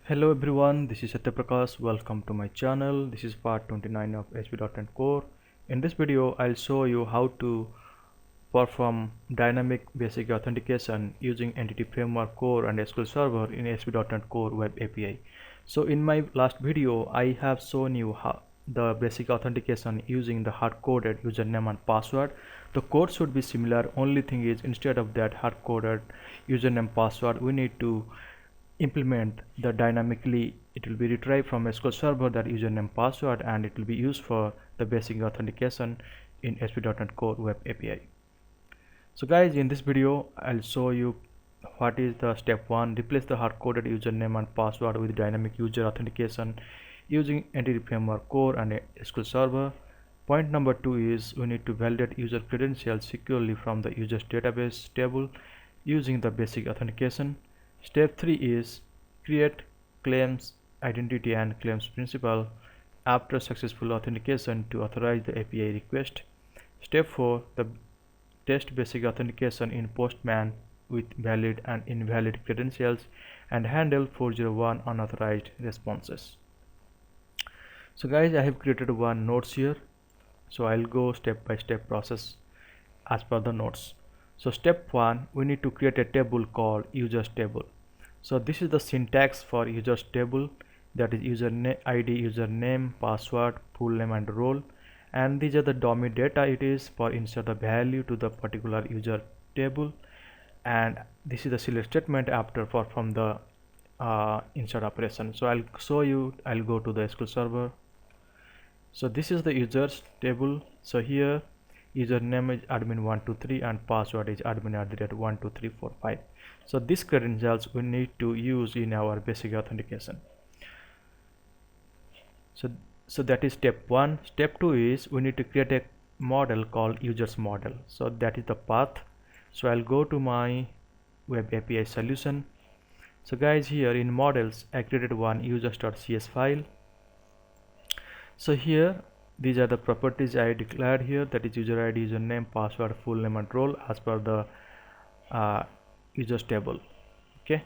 Hello everyone, this is Satyaprakash. Welcome to my channel. This is part 29 of ASP.NET Core. In this video, I'll show you how to perform dynamic basic authentication using Entity Framework Core and SQL Server in ASP.NET Core Web API. So in my last video, I have shown you how the basic authentication using the hard-coded username and password. The code should be similar. Only thing is, instead of that hard-coded username password, we need to implement the dynamically. It will be retrieved from SQL Server that username password, and it will be used for the basic authentication in ASP.NET Core Web API. So guys, in this video I'll show you what is the step 1. Replace the hard-coded username and password with dynamic user authentication using Entity Framework Core and SQL Server. Point number 2 is we need to validate user credentials securely from the users database table using the basic authentication. Step 3 is create claims identity and claims principal after successful authentication to authorize the API request. Step 4, the test basic authentication in Postman with valid and invalid credentials and handle 401 unauthorized responses. So guys, I have created one notes here, so I'll go step by step process as per the notes. So step 1, we need to create a table called users table. So this is the syntax for users table, that is user ID, username, password, full name and role, and these are the dummy data it is for insert the value to the particular user table, and this is the select statement after from the insert operation. So I'll show you. I'll go to the SQL Server. So this is the users table. So here username is admin123 and password is admin@12345. So these credentials we need to use in our basic authentication. So that is step 1. Step 2 is we need to create a model called users model. So that is the path. So I'll go to my web API solution. So guys, here in models I created one users.cs file. So here these are the properties I declared here, that is user ID, username, password, full name and role as per the users table. Okay,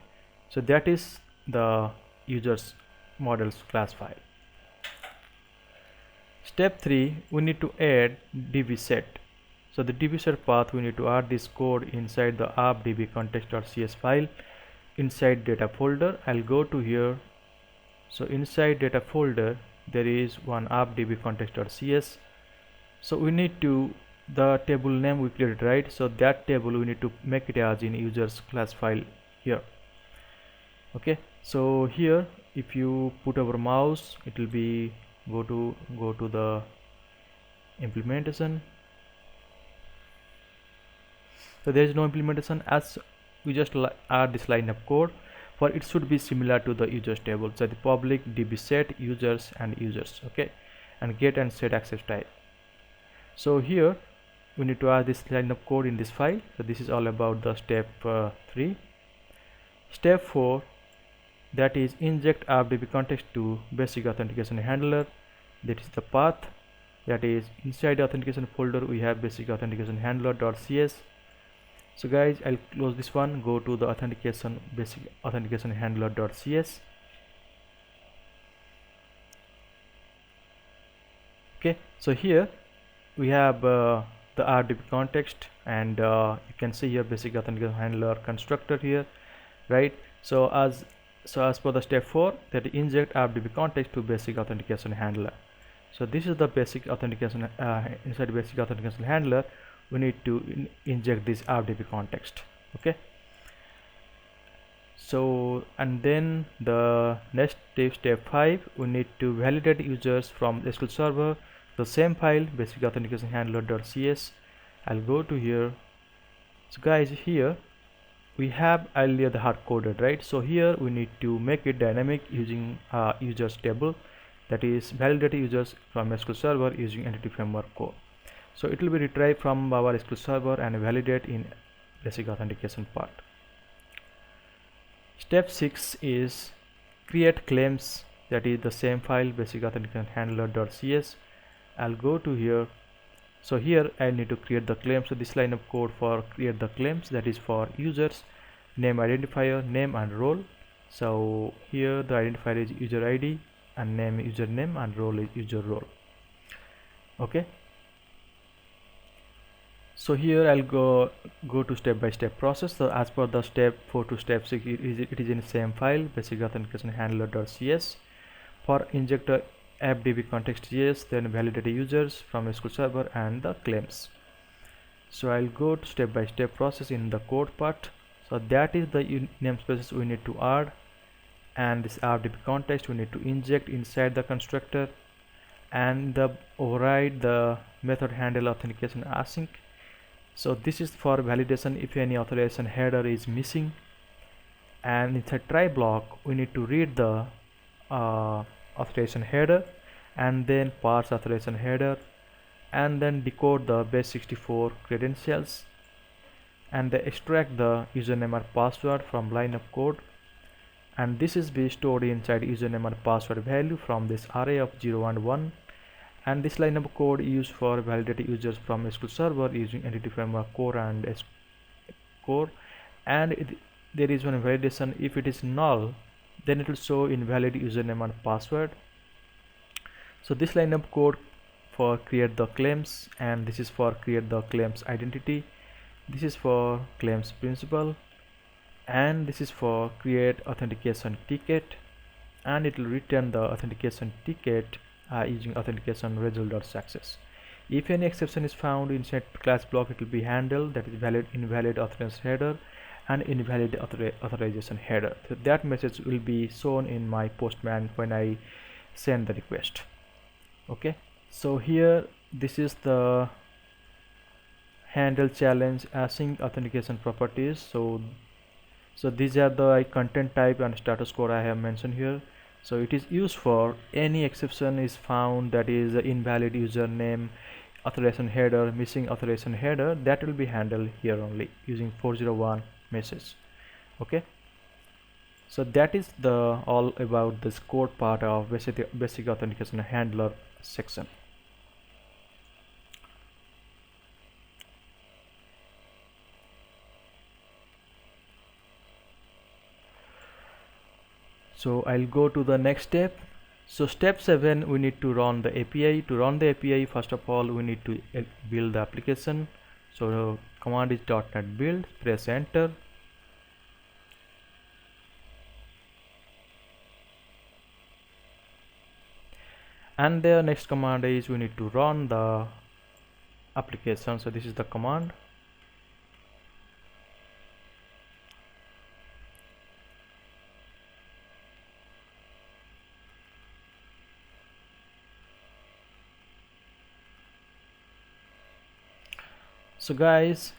so that is the users models class file. Step 3, we need to add dbset. So the dbset path, we need to add this code inside the app db context.cs file inside data folder. I'll go to here. So inside data folder there is one app db context.cs. so we need to, the table name we created, right? So that table we need to make it as in users class file here. Okay, so here if you put our mouse, it will be go to the implementation. So there is no implementation, as we just add this line of code, for it should be similar to the users table. So the public db set users and users. Okay, and get and set access type. So here we need to add this line of code in this file. So this is all about the step 3. Step 4, that is inject app db context to basic authentication handler. That is the path, that is inside the authentication folder we have basic authentication handler.cs. So guys, I'll close this one, go to the authentication basic authentication handler.cs. Okay, so here we have the RDB context, and you can see here basic authentication handler constructor here, right? So as per the step 4, that inject RDB context to basic authentication handler. So this is the basic authentication inside basic authentication handler we need to inject this RDB context. Okay, so and then the next step 5, we need to validate users from SQL Server, the same file basic authentication handler.cs. I'll go to here. So guys, here we have earlier the hard coded, right? So here we need to make it dynamic using users table, that is validate users from SQL Server using Entity Framework Core. So it will be retrieved from our SQL Server and validate in basic authentication part. Step 6 is create claims, that is the same file basic authentication handler.cs. I'll go to here. So here I need to create the claims. So this line of code for create the claims, that is for users, name identifier, name and role. So here the identifier is user ID and name is username and role is user role. Okay, so here I'll go to step-by-step process. So as per the step 4 to step 6, it is in the same file, basic authentication handler.cs. For injector appdb context.cs, then validate users from SQL Server and the claims. So I'll go to step-by-step process in the code part. So that is the namespaces we need to add, and this appdb context we need to inject inside the constructor, and the override the method handle authentication async. So this is for validation if any authorization header is missing, and inside try block we need to read the authorization header and then parse authorization header and then decode the base64 credentials and then extract the username or password from line of code, and this is be stored inside username or password value from this array of 0 and 1, and this line of code used for validate users from SQL Server using Entity Framework Core and Core, and there is one validation. If it is null, then it will show invalid username and password. So this line of code for create the claims, and this is for create the claims identity, this is for claims principal, and this is for create authentication ticket, and it will return the authentication ticket using authentication result.success. If any exception is found inside class block, it will be handled, that is invalid authorization header and invalid authorization header. So that message will be shown in my Postman when I send the request. Okay, so here this is the handle challenge async authentication properties. So these are the content type and status code I have mentioned here. So it is used for any exception is found, that is invalid username, authorization header, missing authorization header, that will be handled here only using 401 message. Okay, so that is the all about this code part of basic authentication handler section. So I'll go to the next step. So step 7, we need to run the API. To run the API, first of all we need to build the application. So the command is .NET build, press enter. And the next command is we need to run the application. So this is the command. So guys,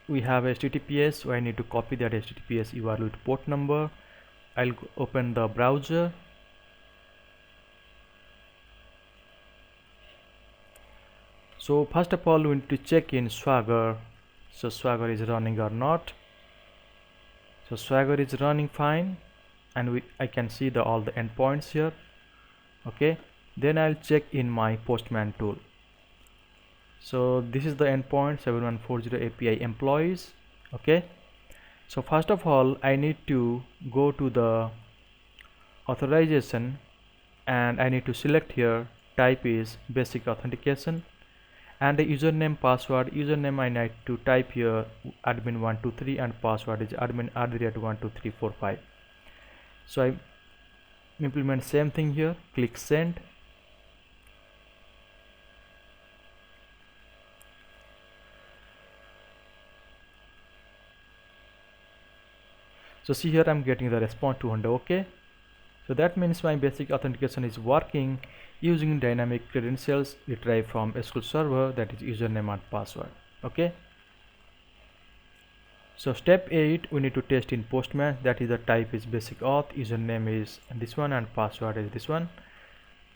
we have HTTPS, so I need to copy that HTTPS URL with port number. I'll open the browser. So first of all we need to check in Swagger, so Swagger is running or not. So Swagger is running fine, and I can see all the endpoints here. Okay, then I'll check in my Postman tool. So this is the endpoint 7140 API employees. Okay, so first of all I need to go to the authorization, and I need to select here type is basic authentication, and the username password, username I need to type here admin123 and password is admin@12345. So I implement same thing here, click send. So see here I'm getting the response 200. Okay, so that means my basic authentication is working using dynamic credentials retrieved from SQL Server, that is username and password. Okay, so step 8, we need to test in Postman, that is the type is basic auth, username is this one and password is this one.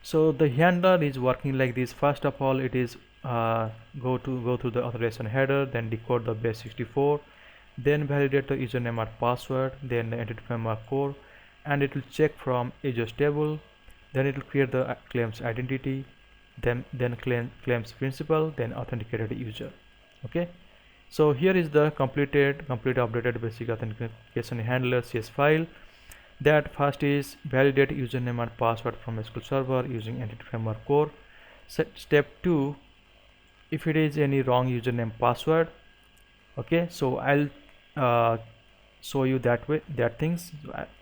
So the handler is working like this. First of all it is go through the authorization header, then decode the base64, then validate the username or password, then the Entity Framework Core, and it will check from users table, then it will create the claims identity, then claims principal, then authenticated user. Okay, so here is the complete updated basic authentication handler CS file. That first is validate username and password from SQL Server using Entity Framework Core. Step 2, if it is any wrong username password, okay, so I'll show you that way, that things.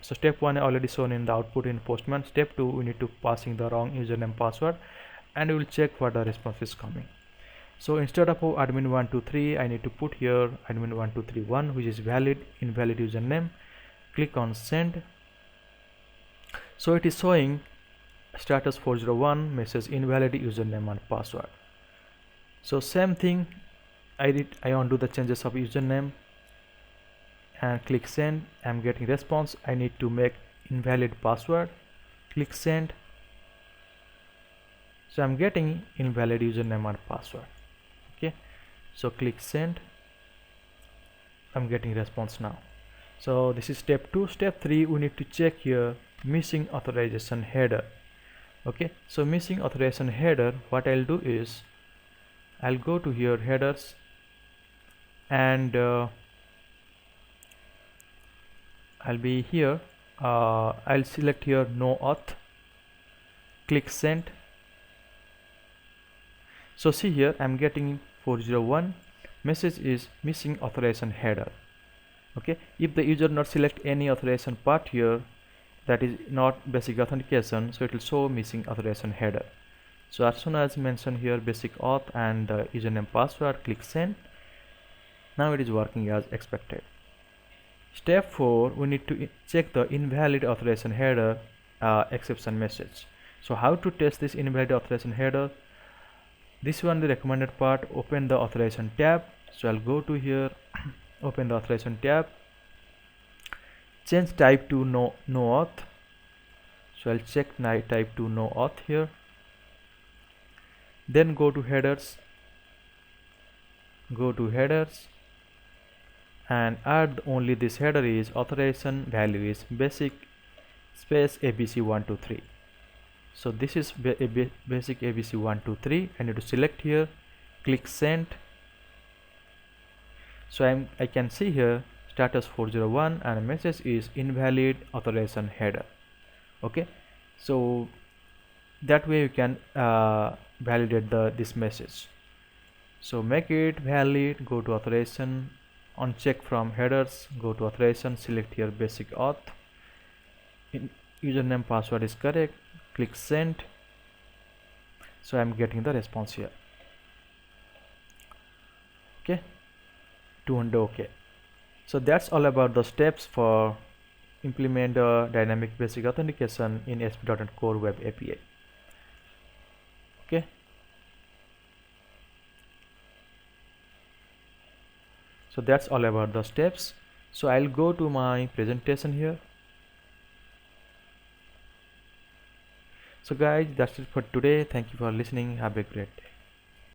So step 1 already shown in the output in Postman. Step 2, we need to passing the wrong username password, and we will check what the response is coming. So instead of admin123, I need to put here admin1231, which is invalid username. Click on send. So it is showing status 401, message invalid username and password. So same thing, I undo the changes of username and click send. I'm getting response. I need to make invalid password. Click send. So I'm getting invalid username and password. Okay, so click send. I'm getting response now. So this is step 2. Step 3, we need to check here missing authorization header. Okay, so missing authorization header, what I'll do is I'll go to here headers, and I'll be here, I'll select here no auth, click send. So see here, I'm getting 401, message is missing authorization header. Okay, if the user not select any authorization part here, that is not basic authentication, so it will show missing authorization header. So as soon as mention here basic auth and username password, click send. Now it is working as expected. Step 4, we need to check the invalid authorization header exception message. So how to test this invalid authorization header? This one the recommended part. Open the authorization tab. So I'll go to here, open the authorization tab, change type to no auth. So I'll check type to no auth here. Then go to headers, and add only this header is authorization value is basic space ABC123. So this is basic ABC123. I need to select here, click send. So I can see here status 401 and message is invalid authorization header. Okay, so that way you can validate this message. So make it valid, go to authorization, uncheck from headers, go to authorization, select here basic auth, username password is correct, click send. So I'm getting the response here. Okay, 200. Okay, so that's all about the steps for implement dynamic basic authentication in ASP.NET Core Web API. Okay, so that's all about the steps. So I'll go to my presentation here. So guys, that's it for today. Thank you for listening. Have a great day.